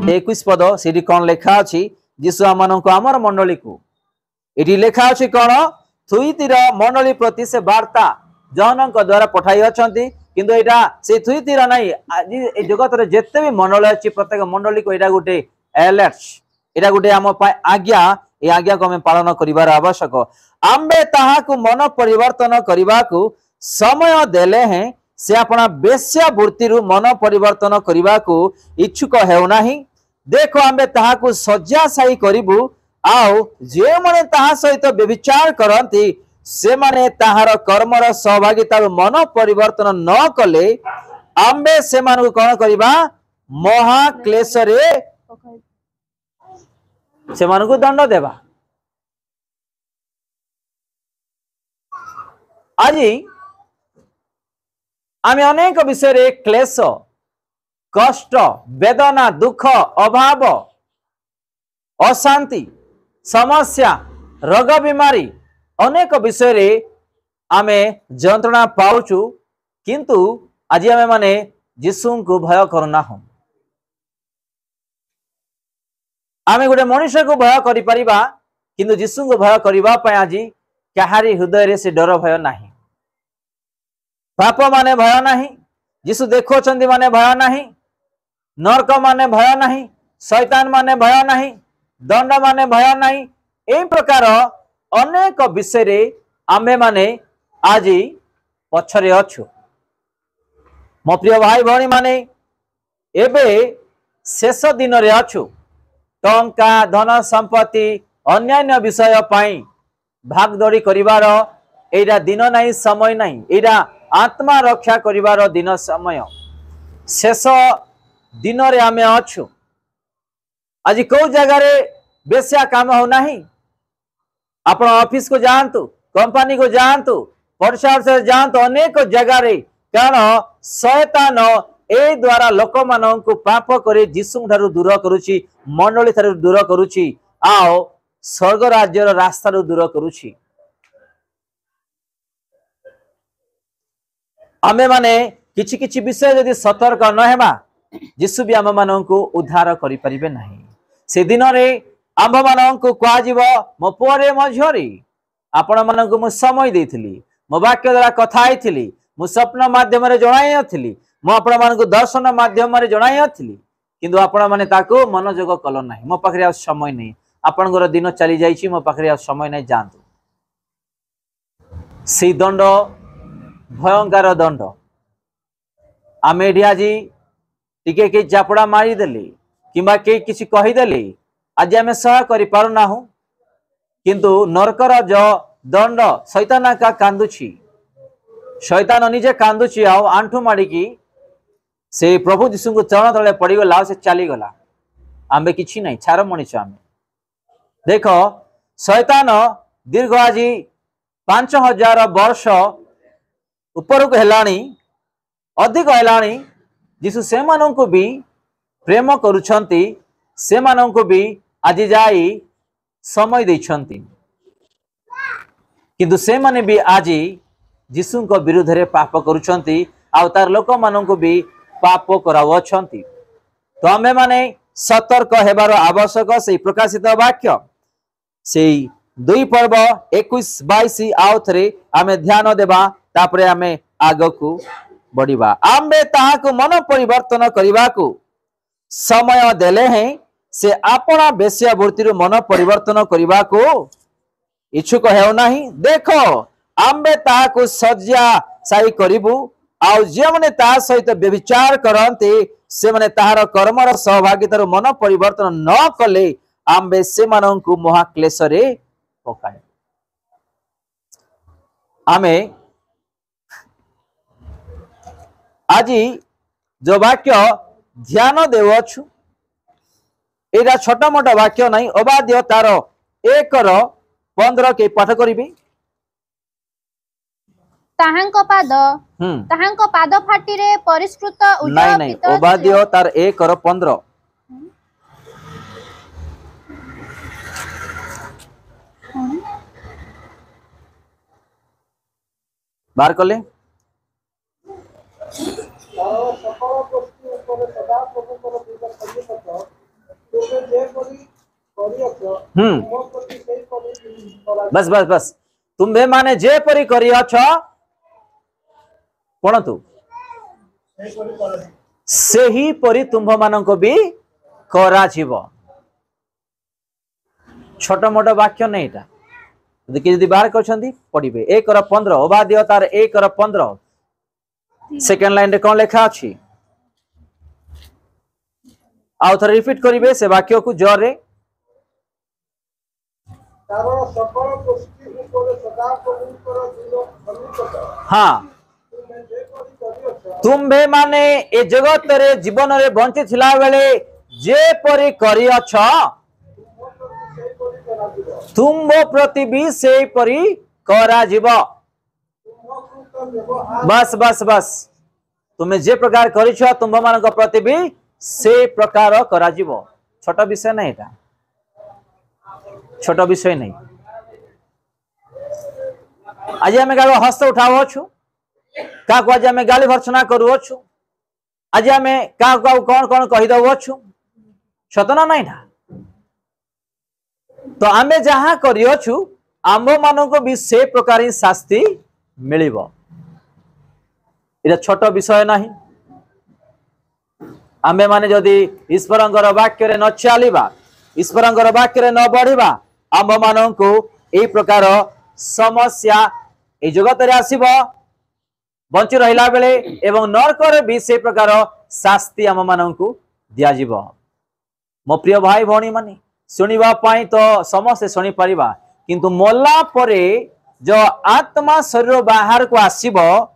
21 पद से कौन लेखा अच्छी जीशु आम आमर मंडली को ये लेखा अच्छी कौन थुईतिर मंडली प्रति से वार्ता जहन द्वारा पठाई अच्छा किंतु यहाँ से थुईतिर ना जगत में जिते भी मंडल अच्छी प्रत्येक मंडली को यहाँ गोटे अलर्ट यहाँ गोटे आम आज्ञा ये आज्ञा को आम पालन कर आवश्यक आम्बे ताहाकु मन परिवर्तन करने को समय देले हैं से अपना बेश्या वृत्ति मन परिवर्तन करने को इच्छुक हेउना देख आम्बे ताहाकु शଯ୍ୟାଶାୟୀ करिबु आउ जे माने ताहा सहित व्यभिचार करती से माने ताहार कर्मर सहभागिता मन परिवर्तन न कले आम्बे से मानू कौन करबा महाक्लेश रे से मानू दंड देबा। आज आम अनेक विषय क्लेश कष्ट वेदना दुख अभाव अशांति समस्या रोग बीमारी अनेक विषय आमे जंत्रणा पाउचु किंतु आज आमे माने यीशु को भय करना हम आमे गोटे मनुष्य को भय करि परिबा किंतु यीशु को भय करबा पय आज कहारी हृदय रे से डर भय नाही पाप माने भय नाही यीशु देखोचंदी माने भय नाही नरक माने भय नाही शैतान माने भय नाही दंड माने भय नाही ए प्रकार अनेक विषय रे आमे माने आज पछरे अछु मो प्रिय भाई भौणी माने एबे शेष दिन रे अछु टंका धन संपत्ति अन्यान्य विषय पाई भागदौड़ी करिवार एटा दिन नहीं समय नहीं एटा आत्मा रक्षा करिवार दिन समय शेष दिन रे आमे अछु आज को जगह रे बेस्या काम हो नहीं आपण ऑफिस को जानतु कंपनी को जानतु परिसर से जानतु अनेक जगह रे कारण शैतान ए द्वारा लोक मानन को पाप करे यीशु ठारू दूर करूची मंडली ठारू दूर करूची आओ स्वर्ग राज्य रास्ता रू दूर करूची आमे माने किछि किछि विषय यदि सतर्क न हेबा यीशु भी आम मान को उद्धार करि परिबे नाही से दिन रे आम मान को कह जीवो मो पुअरे मो झियरी आपण मान को मु समय देथिली मो वाक्य द्वारा कथा आइथिली मु स्वप्न माध्यम रे जणाई अथिली मो आपण मान को दर्शन माध्यम रे जणाई अथिली किंतु आपण माने ताको मनोजोग कल नाही मो पाखरे आ समय नहीं आपनकर दिन चली जाइछि मो पाखरे आ समय नहीं जानतु से दंड भयंकर दंड आमे आज टिके के चापड़ा मारिदेली किंबा के किसी कहीदेली आज आम सह कर पारना किंतु नरकर जो दंड शैतान का कांदुची शैतान निजे कांदुची आओ आंठू माड़िकी से प्रभु यीशु को चरण तले पड़गला से चलीगला आमे किछि नहीं छार मनीष आमे देख शैतान दीर्घ आज 5000 वर्ष ऊपर को हेलानी अधिक हेलानी यीशु से माननको भी प्रेम करुछंती से माननको भी आज जाई समय देछंती किंतु से माने भी आज यीशु को विरुद्ध रे पाप करुछंती आ तार लोक माननको भी पाप करावछंती तो आमे माने सतर्क हेबार आवश्यक से प्रकाशित वाक्य से 2 पर्व 21-22 आउ थरे आमे ध्यान देबा तापरे आमे आगकू बढ़िबा आम्बे ताहाकु मन परिवर्तन करने को समय देले हैं से अपना बेश्या वृत्ति मन परिवर्तन करने को इच्छुक हेउ नाही देखो आम्बे ताहाकु शଯ୍ୟାଶାୟୀ करिबु आउ जे माने ता सहित व्यभिचार करते से माने ताहार कर्मर सहभागितार मन परिवर्तन न कले आम्बे से माननकु महाक्लेश रे पकाय आमे आज जो वाक्य ध्यान देवछु एटा छोटा मोटा वाक्य नहीं अबाध्य तार 1:15 के पाठ करिबी ताहांको पाद फाटी रे परिष्कृत नहीं नहीं अबाध्य तार 1:15 बार कले बस बस बस तुम्भे माने जे परी करी अछ पढ़तु से ही परी तुम्भ मानक भी करा जीव छोट मोट वाक्य नहीं था देखिए यदि बाहर कर पढ़े 1:15 ओबाद्य तार 1:15 सेकेंड लाइन रे कौन लेखा अच्छी आउ थे रिपीट करेंगे से वाक्य को जोर रे हाँ तुम्भे माने ए जगत रे जीवन रे बंची थिला बेले जे परी करी अछ तुम्भ प्रति भी से परी करा जीव बस बस बस तुम्हें जे प्रकार करिछ तुम्भ मानक प्रति भी से प्रकार करा जीव छोट विषय नहीं था छोट विषय नहीं आज आम क्या हस्त उठाव अच्छु क्या आज आम गाली भर्सना करूछु आज आम क्या कौन कौन कहीदे अच्छु सतना नहीं ना तो आम जहाँ करू आम मानक भी से प्रकार ही शास्ति मिलिब ये छोट विषय नहीं आमे माने जदि ईश्वरंकर वाक्य रे न चलिबा ईश्वरंकर वाक्य रे न बढ़िबा आम मानकु ए प्रकार समस्या ए जगत रे आसीबो बंची रहिला बेले एवं नरक रे भी से प्रकार शास्ति आम मानकु दिया जीवो मो प्रिय भाई भौणी माने सुनिबा पाई तो समस्त सुनी परिबा किंतु मोला परे जो आत्मा शरीर बाहर को आसीबो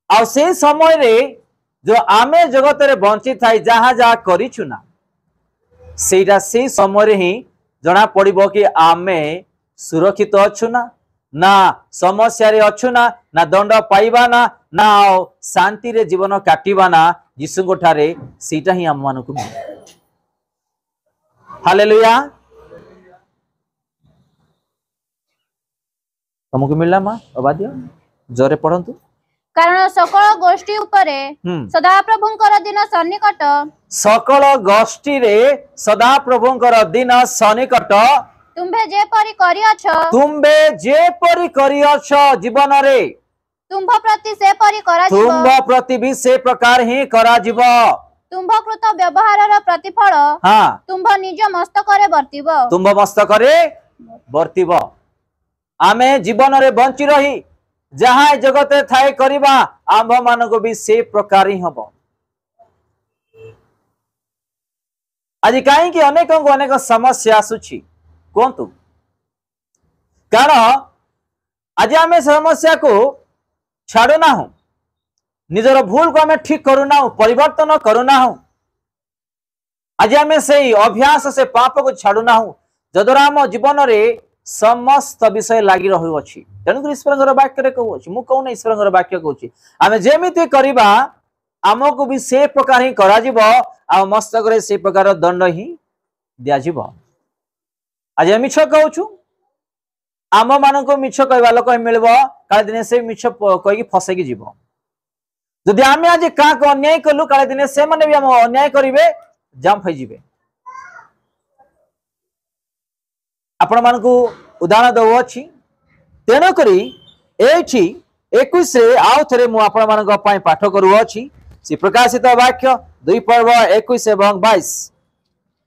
आ से समय रे जो आमे जगत रे बंची थाई जहाँ जहाँ करिछु ना सेटा से समय रे ही जना पड़िबो कि आमे सुरक्षित अच्छु ना ना समस्या रे अच्छु ना ना दंड पाइबा ना ना शांति रे जीवन काटिबा ना यीशु को ठारे सेटा ही आम मानकु हालेलुया तुमको मिलला मां अबाद्य जोरे पढ़ंतु कारण सकल गोष्ठी उपरे सदा प्रभुंकर दिन सन्निकट सकल गोष्ठी रे सदा प्रभुंकर दिन सन्निकट तुम्भे जे परी करियछ जीवन रे तुम्भ प्रति से परी करा जीव तुम्भ प्रति भी से प्रकार ही करा जीव तुम्भ कृत व्यवहार प्रतिफल हाँ तुम्भ निज मस्तक रे वर्तिब तुम्भ मस्तक रे वर्तिब आमे जीवन रे बंची रही जहाँ जगत थाए करिबा आंभ मानक भी से प्रकार ही हम आज कहीं अनेक अनेक समस्या आसुची कहतु कारण आज आम समस्या को छाड़ुना हूं निजर भूल को आम ठीक करूना हूं परिवर्तन करूना हूं आज आम से अभ्यास से पाप को छाड़ुना हूं जद्वारा आम जीवन रे समस्त विषय लगी रही तेणुक ईश्वर वाक्य कहूँ मु कहूँ ईश्वर वाक्य कहूँ आम जमी करवा आमको भी से प्रकार ही करा मस्तक रे से प्रकार दंड ही दिज्व आज मिछ कहूँ आम मान को मिछ कहवा लोक मिल काले दिन से मिछ कहीकि फसैकी जीव जदि आम आज क्या अन्याय कलु काले दिन से माने भी आम अन्याय करेंगे जाम फैजिबे आपण मानकु उदाहरण दउछि तेणुक एठी 21 रे आउ थरे मु आपण मानक पई पाठ करूछि से प्रकाशित वाक्य 2 पर्व 21 एवं 22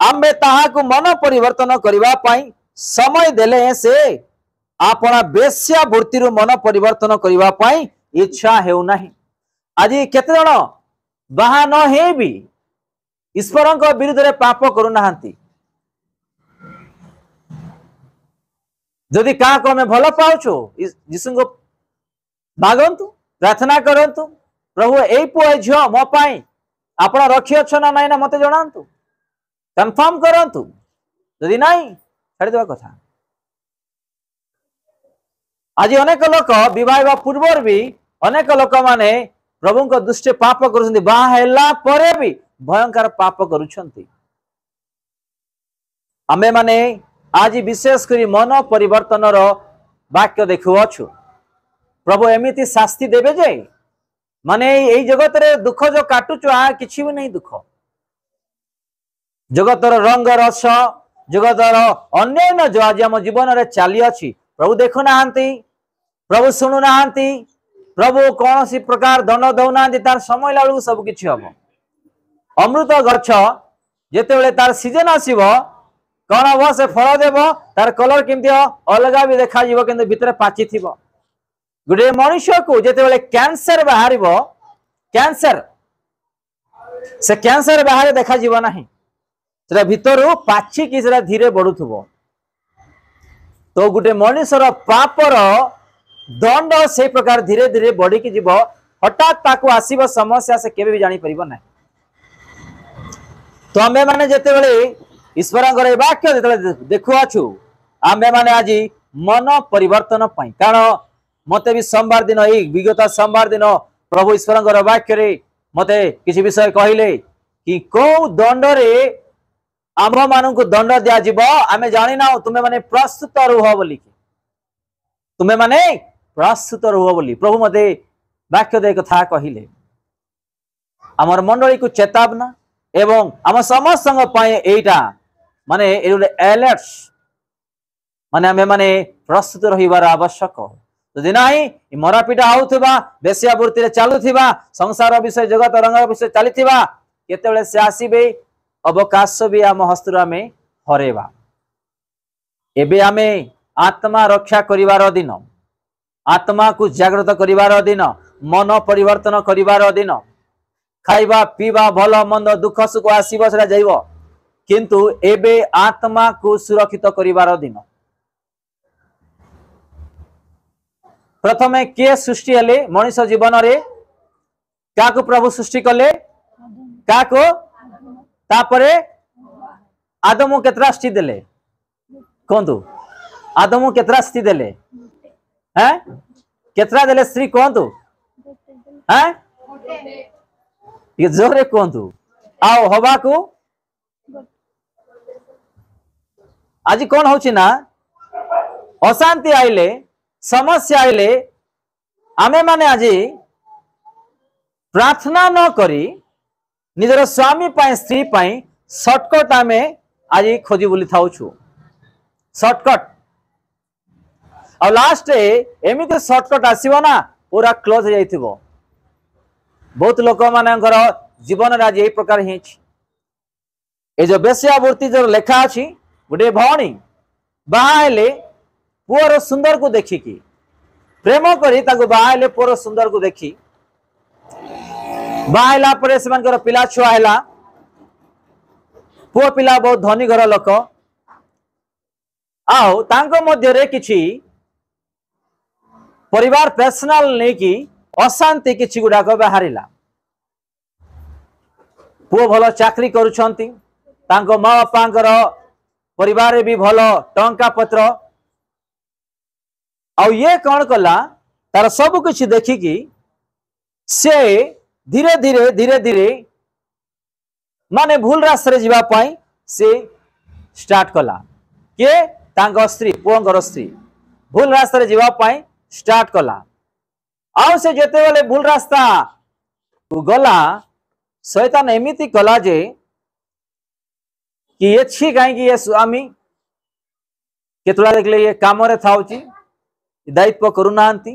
आम्बे ताहा को मन परिवर्तन करबा पई समय देले से आपना बेश्या वृत्ति रु मन परिवर्तन करबा पई इच्छा हेउ नाही आज केते जण बाहा न हे भी ईश्वरक विरुद्ध रे पाप करू नाहंती जदि क्या को हमें भल पाउछु यीशु को मागंतु प्रार्थना करंतु प्रभु एई पुआ झियो मो पाई आपण रखी अछ ना नाही ना मते जणांतु कंफर्म करंतु जदि नाही छाड़ी देवा कथा आज अनेक लोक विवाह पूर्व भी अनेक लोक माने प्रभु को दृष्टि पाप करुछंती बाहा हैला परे भी भयंकर पाप करुछंती आमे माने आज विशेष करी मन परिवर्तन वाक्य देखुअछु प्रभु एमिति शास्ति देवे जे माने यही जगत रे दुख जो काटुचु आ किछि भी नहीं दुख जगतर रंग रस जगतर अन्य जो आज आम जीवन में चली अच्छी प्रभु देखु ना, प्रभु शुणु ना, प्रभु कौन सी प्रकार दंड दौना तार समय लू सब किसी हम। अमृत गछ जिते तार सीजन आसब कौन हम से फल देव तार कलर केमती अलग भी देखा कि भितर पाची थी। गोटे मनुष्य को जिते कैंसर बाहर कैंसर से कैंसर बाहर देखा ना भितर पाची कि धीरे बढ़ुव। तो गोटे मनुष्यर पापर दंड से प्रकार धीरे धीरे बढ़ी जीव हठात ताकू आसब समस्या से केवे भी जानी परिबो ना। तो आमे माने जेतेबेले ईश्वर वाक्य देखुआछु आमे माने आज मन परिवर्तन पाई, कारण मते भी सोमवार दिन विगत सोमवार दिन प्रभु ईश्वर वाक्य रे मते किसी विषय कहले कि को दंड रे आम मान को दंड दिया जीव आमे जानी ना, तुम्हें माने प्रस्तुत रुह बोली, तुम्हें माने प्रस्तुत रुह बोली प्रभु मते वाक्य दे कथा कहले। आमर मंडली को चेतावना एवं आम समस्त एटा माने अलर्ट्स माने आमे माने प्रस्तुत रहिबार आवश्यक। जदि नाही मरापिटा होउथिबा बेस्यावृत्ति रे चालुथिबा संसार विषय जगत रंग विषय चलीथिबा केतेबेले से आसीबे अवकाश भी आम हस्तरू आमे हरेबा। एबे आमे आत्मा रक्षा करिवार दिन, आत्मा को जागृत करिवार दिन, मन परिवर्तन करिवार दिन, खाइबा पीवा भल मंद दुख सुख आसब से जाइब, किंतु एबे आत्मा को सुरक्षित करिवार दिन। प्रथमे किए सृष्टि हेले मनुष्य जीवन रे क्या को प्रभु सृष्टि कले क्या को तापरे आदम केतरा स्थिति देले कहतु आदम केतरा स्थिति देले हैं केतरा देले स्त्री कहतु हैं ये जोरे कहतु आओ हवा को आज कौन होची ना अशांति आइले समस्या आइले आमे माने आज प्रार्थना न करी निजर स्वामी पाए स्त्री पाए शॉर्टकट आमे आज खोजी बुली थाउ छु शॉर्टकट और लास्ट एमिते शॉर्टकट आसीबो ना पूरा क्लोज हो जाइथिबो। बहुत लोक मानकर जीवन आज यही प्रकार ही ए जो बेस्यावृत्ति जो लेखा अछि गोटे भौणी बाहाले पुअर सुंदर को देखिकी प्रेम करी ताको बाहाले पुअर सुंदर को देखी बाहला परे से पिला छुआ है पुओ पिला बहुत धनी घर लोक आओ तांको मध्य रे किछि परिवार पर्सनल नहीं कि अशांति किछि गुडाक बाहरिला। पुओ भल चाकरी करुछंती तांको माँ बापांकर परिवार भी भल टंका पत्र आ ये कौन कला तार सब कुछ देखिकी से धीरे धीरे धीरे धीरे माने भूल रास्ते जीवा पाई से स्टार्ट कला के तांको स्त्री पुओंकर स्त्री भूल रास्ते जीवा पाई स्टार्ट कला आउ से जेते बेले भूल रास्ता गला शैतान एमिति कला जे कि ये छी कहीं ये स्वामी केतुला देखले ये काम रे थाउची दायित्व करूनांती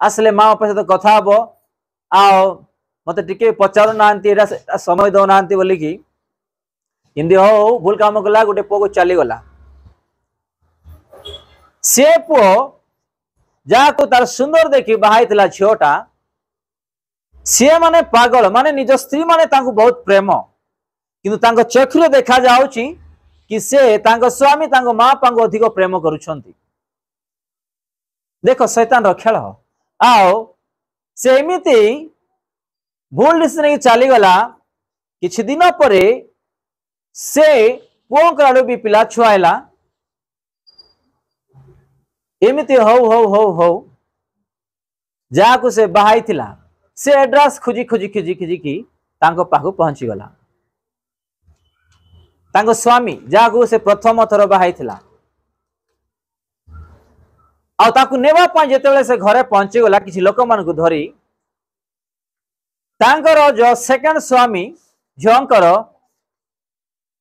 आसले माँ बापा सहित कथा हबो आओ मते टिके पचारू नांती एटा समय दो नांती बोली कि हिंदी हो भूल काम कला गोटे पुओ को चली गला से पुओ जहाँ को तार सुंदर देखी बाहाइतला झियोटा सी माने पागल माने निज स्त्री माने तांको बहुत प्रेम किंतु तांको चक्षुरे देखा जाउची कि से तांको स्वामी तांको माँ बापा को अधिक प्रेम करुछंती। देखो शैतान रो खेल आओ से एमिति भूल डिसीजन नहीं चली गला किछि दिन परे से पुओंकर आडू भी पिला छुआला एमिति हो हो हो हो जहाँ को से बाहाई थिला से एड्रेस खोजी खोजी खोजी खोजी की तांको पाखु पहुंची गला तांको स्वामी जहाँ को से प्रथम थर बाहाई थिला आ ताकु नेबा पा जेतेबेले से घरे पहुंची गला किछि लोक मान को धरी तांकर जो सेकंड स्वामी झंकर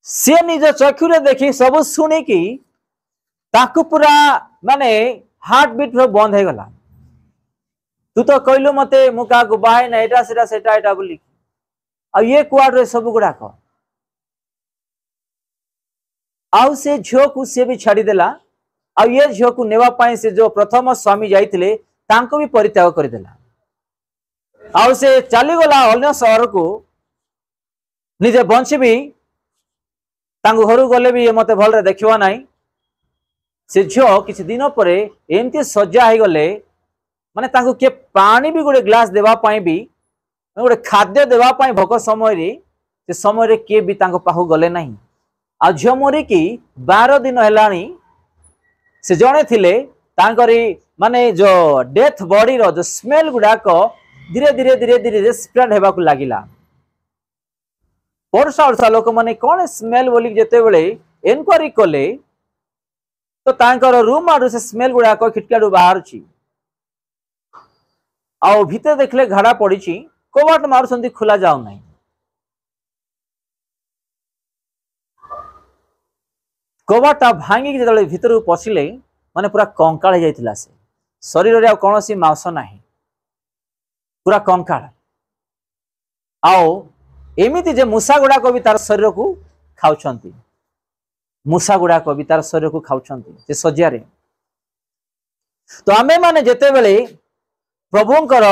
सी निज चक्षुरे देखी सब शुणिकी ताकू पूरा माने हार्ट बीट बंद हो गला। तू तो कहलु मते मु का बाहे ना एटा सेटा सेटा एटा बोली आ ये कुआड सब गुड़ाक आउ से झील को सी भी छाड़ी देला। आ ये झील को नेवा पाई से जो प्रथम स्वामी जाइथिले तांको भी परित्याग कर देला। आउ से चली गला अन्य शहर को निजे बंचबी तांको घर गले भी मते भल रे देखिवा नाही। से झील किछि दिन परे एमती सज्जा हो गले माने तांको के पानी भी गोटे ग्लास देवा पाई भी गोटे खाद्य देवा पाई भोक समय रे से समय रे के भी तांको पाहु गले नाही। आ झील मरिकी 12 दिन हेलानी से जणे थिले तांकरी माने जो डेथ बॉडी रो जो स्मेल गुडाक धीरे धीरे धीरे धीरे स्प्रेड हेबा को लागिला। वर्षा वर्षा लोक माने कौन स्मेल बोली जेते बेले एनक्वारी कले तो तांकर रूम आडू से स्मेल गुडाक खिटकाडू बाहर छी। आ भीतर देखले घाड़ा पड़ी छी कबाट मारुसंती खुला जाउ नाही। कबाटा भांगी जो भीतर पशिले माने पूरा कंकाल हो जाइतिला से शरीर रे कौन सी मांस नाही पूरा कंकाल। आओ एमिति जे मूषा गुड़ाक भी तार शरीर को खाउछंती मूषा गुड़ाक भी तार शरीर को खाउछंती जे सज्जा रे। तो आमे माने जेते बेले प्रभुंकर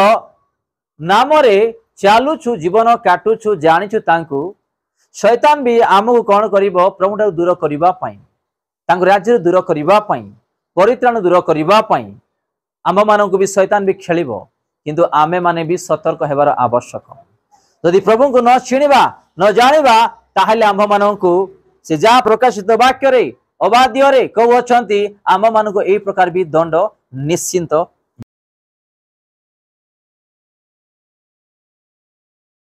नाम रे चालुछु जीवन काटुछु जानिछु तांकु शैतान भी आमको कौन करिवो प्रभु दूर करिवा पाई तांको राज्य दूर करिवा पाई परित्राण दूर करिवा पाई आम मानक भी शैतान भी खेलिबो। किंतु आमे माने भी सतर्क हेबार आवश्यक। यदि प्रभु को न चिनिबा न जानिबा ताहले आम मानक से जहाँ प्रकाशित वाक्य रे अबाध्य रे कहउछंती आम मानक एई प्रकार भी दंड निश्चिंत